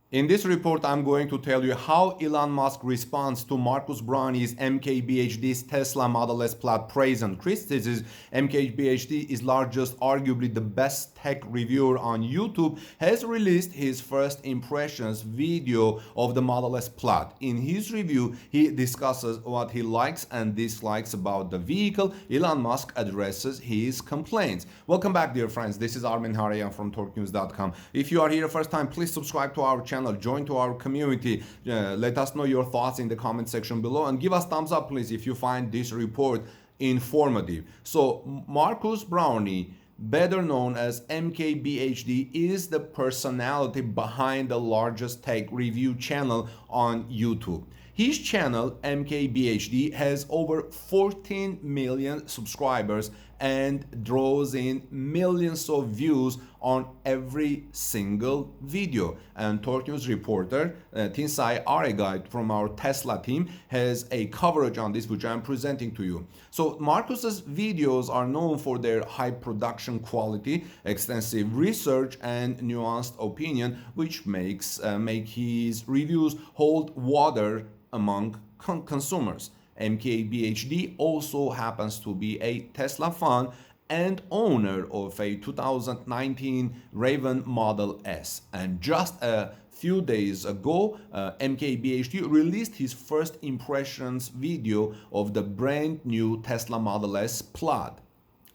In this report, I'm going to tell you how Elon Musk responds to Marques Brownlee's MKBHD's Tesla Model S Plaid praise and criticism. MKBHD is largest, arguably the best tech reviewer on YouTube, has released his first impressions video of the Model S Plaid. In his review, he discusses what he likes and dislikes about the vehicle. Elon Musk addresses his complaints. Welcome back, dear friends. This is Armin Harayan from TorqueNews.com. If you are here first time, please subscribe to our channel. Join to our community. Let us know your thoughts in the comment section below and give us thumbs up, please, if you find this report informative. So Marques Brownlee, better known as MKBHD, is the personality behind the largest tech review channel on YouTube. His channel, MKBHD, has over 14 million subscribers and draws in millions of views on every single video. And Torque News reporter Tinsai Aregai from our Tesla team has a coverage on this, which I'm presenting to you. So Marques's videos are known for their high production quality, extensive research, and nuanced opinion, which make his reviews hold water among consumers. MKBHD also happens to be a Tesla fan and owner of a 2019 Raven Model S. And just a few days ago, MKBHD released his first impressions video of the brand new Tesla Model S Plaid.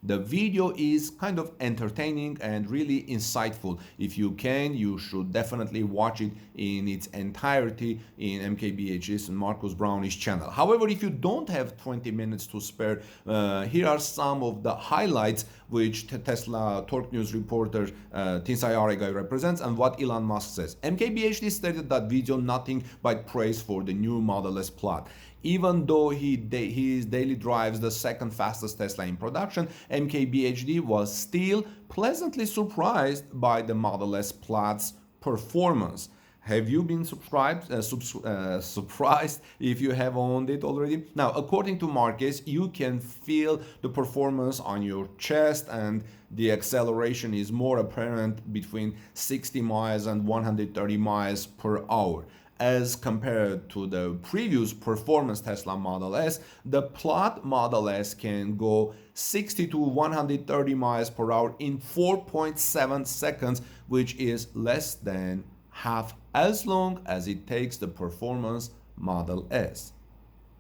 The video is kind of entertaining and really insightful. If you can, you should definitely watch it in its entirety in MKBHD's and Marques Brownlee's channel. However, if you don't have 20 minutes to spare, here are some of the highlights which Tesla Torque News reporter Tinsai Aregai represents and what Elon Musk says. MKBHD stated that video nothing but praise for the new Model S Plaid. Even though he daily drives the second fastest Tesla in production, MKBHD was still pleasantly surprised by the Model S Plaid's performance. Have you been surprised if you have owned it already? Now, according to Marques, you can feel the performance on your chest, and the acceleration is more apparent between 60 miles and 130 miles per hour. As compared to the previous performance Tesla Model S, the Plaid Model S can go 60 to 130 miles per hour in 4.7 seconds, which is less than half as long as it takes the performance Model S.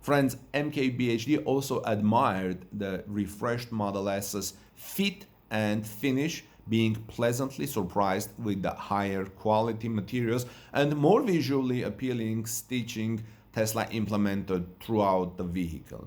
Friends, MKBHD also admired the refreshed Model S's fit and finish, being pleasantly surprised with the higher quality materials and more visually appealing stitching Tesla implemented throughout the vehicle.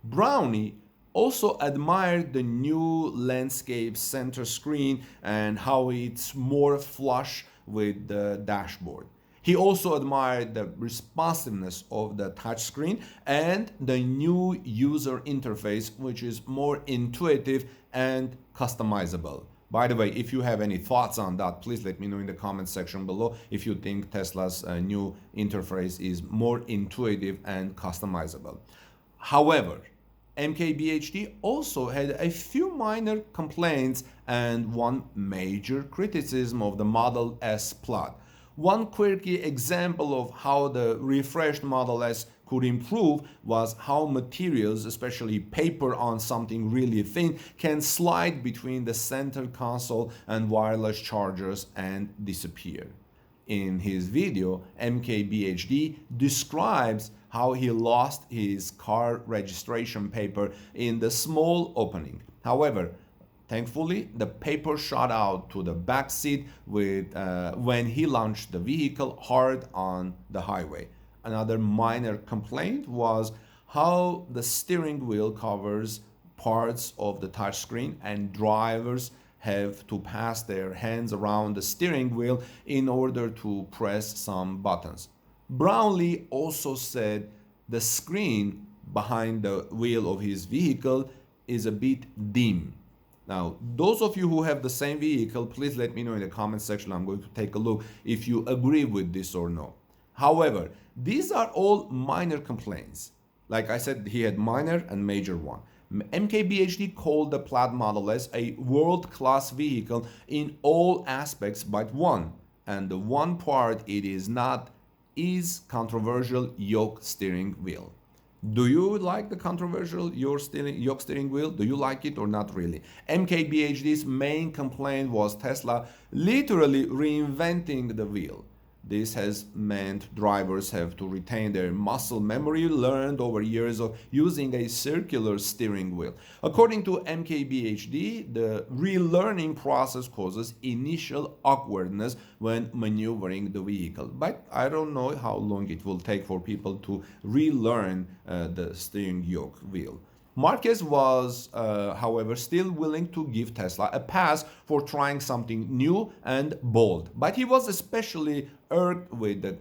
Brownlee also admired the new landscape center screen and how it's more flush with the dashboard. He also admired the responsiveness of the touchscreen and the new user interface, which is more intuitive and customizable. By the way, if you have any thoughts on that, please let me know in the comment section below if you think Tesla's new interface is more intuitive and customizable. However, MKBHD also had a few minor complaints and one major criticism of the Model S Plaid. One quirky example of how the refreshed Model S could improve was how materials, especially paper on something really thin, can slide between the center console and wireless chargers and disappear. In his video, MKBHD describes how he lost his car registration paper in the small opening. However, thankfully, the paper shot out to the back seat when he launched the vehicle hard on the highway. Another minor complaint was how the steering wheel covers parts of the touchscreen and drivers have to pass their hands around the steering wheel in order to press some buttons. Brownlee also said the screen behind the wheel of his vehicle is a bit dim. Now, those of you who have the same vehicle, please let me know in the comment section. I'm going to take a look if you agree with this or no. However, these are all minor complaints. Like I said, he had minor and major one. MKBHD called the Plaid Model S a world-class vehicle in all aspects but one, and the one part it is not is controversial Yoke steering wheel. Do you like the controversial Yoke steering wheel? Do you like it or not really? MKBHD's main complaint was Tesla literally reinventing the wheel. This has meant drivers have to retain their muscle memory learned over years of using a circular steering wheel. According to MKBHD, the relearning process causes initial awkwardness when maneuvering the vehicle. But I don't know how long it will take for people to relearn the steering yoke wheel. Marques was, however, still willing to give Tesla a pass for trying something new and bold, but he was especially irked with the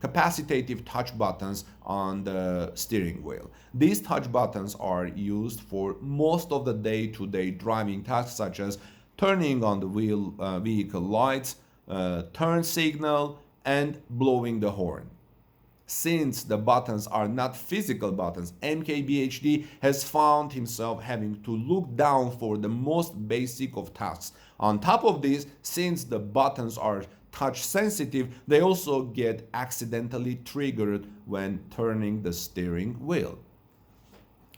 capacitative touch buttons on the steering wheel. These touch buttons are used for most of the day-to-day driving tasks, such as turning on the vehicle lights, turn signal, and blowing the horn. Since the buttons are not physical buttons, MKBHD has found himself having to look down for the most basic of tasks. On top of this, since the buttons are touch sensitive, they also get accidentally triggered when turning the steering wheel.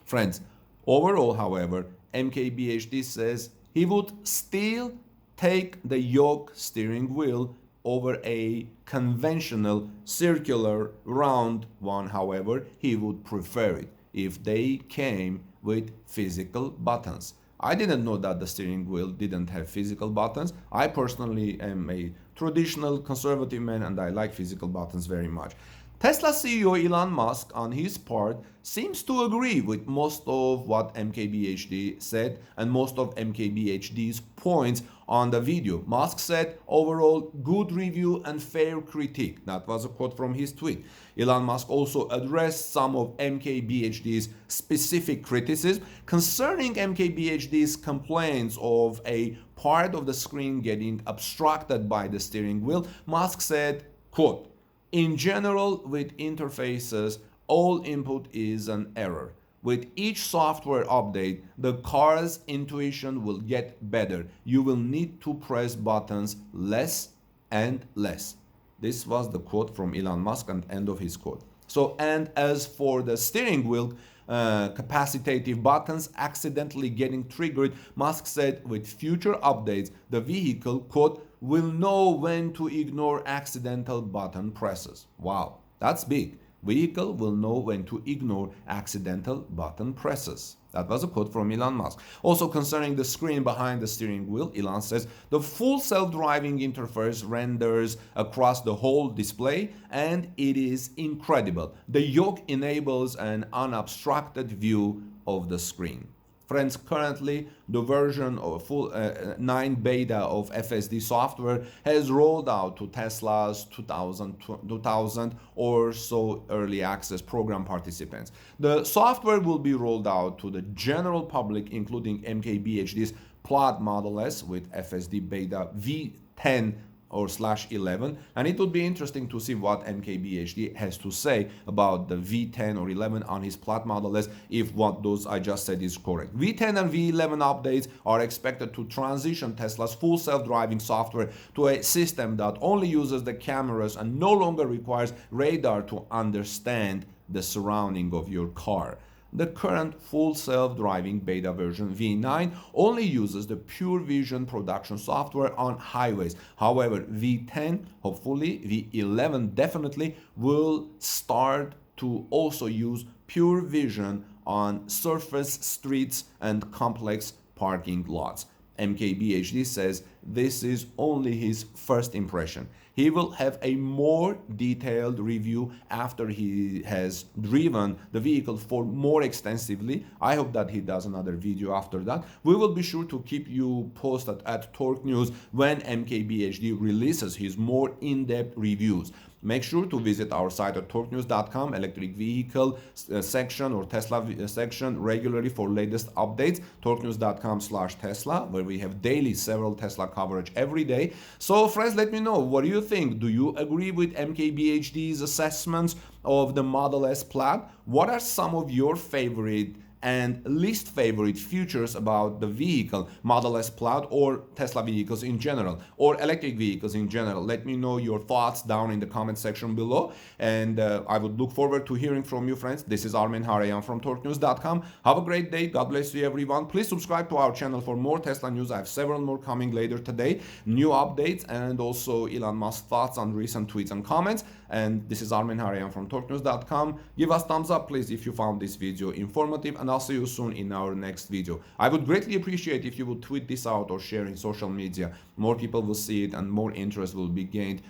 Friends, overall, however, MKBHD says he would still take the Yoke steering wheel over a conventional circular round one. However, he would prefer it if they came with physical buttons. I didn't know that the steering wheel didn't have physical buttons. I personally am a traditional conservative man and I like physical buttons very much. Tesla CEO Elon Musk, on his part, seems to agree with most of what MKBHD said and most of MKBHD's points on the video. Musk said, overall, good review and fair critique. That was a quote from his tweet. Elon Musk also addressed some of MKBHD's specific criticism concerning MKBHD's complaints of a part of the screen getting obstructed by the steering wheel. Musk said, quote, in general, with interfaces, all input is an error. With each software update, the car's intuition will get better. You will need to press buttons less and less. This was the quote from Elon Musk and end of his quote. So, and as for the steering wheel, capacitative buttons accidentally getting triggered, Musk said with future updates, the vehicle, quote, will know when to ignore accidental button presses. Wow, that's big. Vehicle will know when to ignore accidental button presses. That was a quote from Elon Musk. Also concerning the screen behind the steering wheel, Elon says the full self-driving interface renders across the whole display and it is incredible. The Yoke enables an unobstructed view of the screen. Friends, currently the version of full 9 beta of FSD software has rolled out to Tesla's 2000 or so early access program participants. The software will be rolled out to the general public, including MKBHD's Plaid Model S with FSD beta V10 or /11, and it would be interesting to see what MKBHD has to say about the V10 or 11 on his Plaid Model S if what those I just said is correct. V10 and V11 updates are expected to transition Tesla's full self-driving software to a system that only uses the cameras and no longer requires radar to understand the surrounding of your car. The current full self-driving beta version V9 only uses the pure vision production software on highways. However, V10, hopefully, V11 definitely will start to also use pure vision on surface streets and complex parking lots. MKBHD says this is only his first impression. He will have a more detailed review after he has driven the vehicle for more extensively. I hope that he does another video after that. We will be sure to keep you posted at Torque News when MKBHD releases his more in-depth reviews. Make sure to visit our site at torquenews.com, electric vehicle section or Tesla section regularly for latest updates. torquenews.com/Tesla, where we have daily several Tesla coverage every day. So friends, let me know, what do you think? Do you agree with MKBHD's assessments of the Model S Plaid? What are some of your favorite and least favorite features about the vehicle, Model S Plaid or Tesla vehicles in general, or electric vehicles in general. Let me know your thoughts down in the comment section below, and I would look forward to hearing from you, friends. This is Armen Harayan from TorqueNews.com. Have a great day. God bless you, everyone. Please subscribe to our channel for more Tesla news. I have several more coming later today, new updates, and also Elon Musk thoughts on recent tweets and comments. And this is Armen Harayan from TorqueNews.com. Give us thumbs up, please, if you found this video informative, and I'll see you soon in our next video. I would greatly appreciate if you would tweet this out or share in social media. More people will see it and more interest will be gained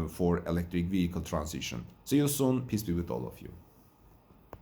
for electric vehicle transition. See you soon. Peace be with all of you.